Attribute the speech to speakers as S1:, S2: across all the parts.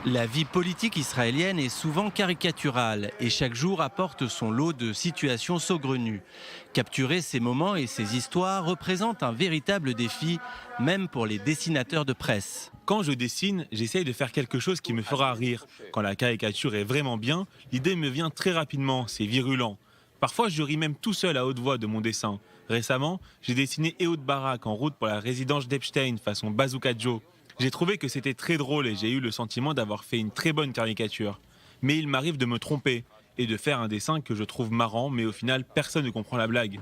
S1: La vie politique israélienne est souvent caricaturale et chaque jour apporte son lot de situations saugrenues. Capturer ces moments et ces histoires représente un véritable défi, même pour les dessinateurs de presse.
S2: Quand je dessine, j'essaye de faire quelque chose qui me fera rire. Quand la caricature est vraiment bien, l'idée me vient très rapidement, c'est virulent. Parfois, je ris même tout seul à haute voix de mon dessin. Récemment, j'ai dessiné Ehud Barak en route pour la résidence d'Epstein façon Bazooka Joe. J'ai trouvé que c'était très drôle et j'ai eu le sentiment d'avoir fait une très bonne caricature. Mais il m'arrive de me tromper et de faire un dessin que je trouve marrant, mais au final, personne ne comprend la blague.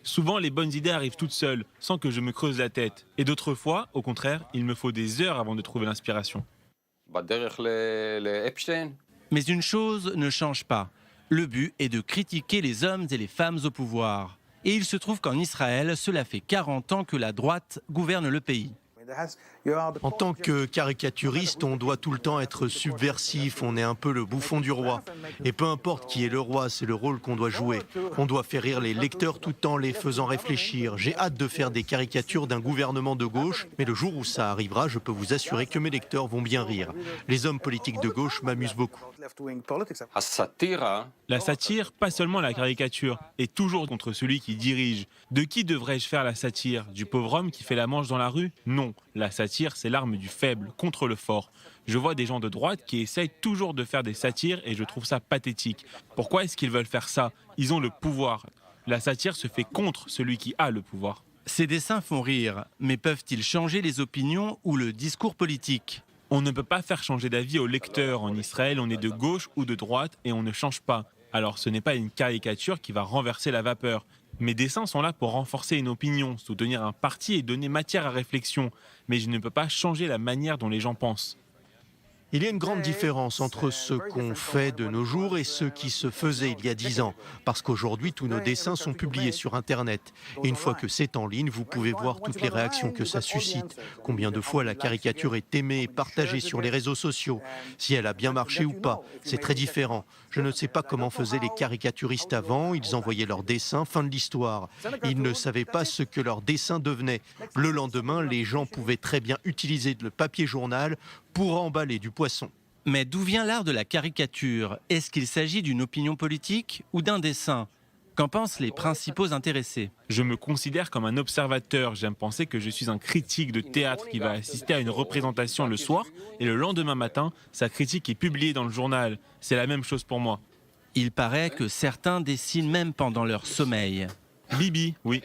S2: Souvent, les bonnes idées arrivent toutes seules, sans que je me creuse la tête. Et d'autres fois, au contraire, il me faut des heures avant de trouver l'inspiration.
S1: Mais une chose ne change pas. Le but est de critiquer les hommes et les femmes au pouvoir. Et il se trouve qu'en Israël, cela fait 40 ans que la droite gouverne le pays.
S3: En tant que caricaturiste, on doit tout le temps être subversif, on est un peu le bouffon du roi. Et peu importe qui est le roi, c'est le rôle qu'on doit jouer. On doit faire rire les lecteurs tout en les faisant réfléchir. J'ai hâte de faire des caricatures d'un gouvernement de gauche, mais le jour où ça arrivera, je peux vous assurer que mes lecteurs vont bien rire. Les hommes politiques de gauche m'amusent beaucoup.
S2: La satire, pas seulement la caricature, est toujours contre celui qui dirige. De qui devrais-je faire la satire? Du pauvre homme qui fait la manche dans la rue? Non, la satire, c'est l'arme du faible contre le fort. Je vois des gens de droite qui essayent toujours de faire des satires et je trouve ça pathétique. Pourquoi est-ce qu'ils veulent faire ça? Ils ont le pouvoir. La satire se fait contre celui qui a le pouvoir.
S1: Ces dessins font rire, mais peuvent-ils changer les opinions ou le discours politique?
S2: On ne peut pas faire changer d'avis au lecteur. En Israël, on est de gauche ou de droite et on ne change pas. Alors ce n'est pas une caricature qui va renverser la vapeur. Mes dessins sont là pour renforcer une opinion, soutenir un parti et donner matière à réflexion. Mais je ne peux pas changer la manière dont les gens pensent.
S3: Il y a une grande différence entre ce qu'on fait de nos jours et ce qui se faisait il y a 10 ans. Parce qu'aujourd'hui, tous nos dessins sont publiés sur Internet. Et une fois que c'est en ligne, vous pouvez voir toutes les réactions que ça suscite. Combien de fois la caricature est aimée et partagée sur les réseaux sociaux. Si elle a bien marché ou pas, c'est très différent. Je ne sais pas comment faisaient les caricaturistes avant. Ils envoyaient leurs dessins, fin de l'histoire. Ils ne savaient pas ce que leurs dessins devenaient. Le lendemain, les gens pouvaient très bien utiliser le papier journal pour emballer du poisson.
S1: Mais d'où vient l'art de la caricature? Est-ce qu'il s'agit d'une opinion politique ou d'un dessin? Qu'en pensent les principaux intéressés?
S2: Je me considère comme un observateur. J'aime penser que je suis un critique de théâtre qui va assister à une représentation le soir et le lendemain matin, sa critique est publiée dans le journal. C'est la même chose pour moi.
S1: Il paraît que certains dessinent même pendant leur sommeil.
S2: Bibi, oui.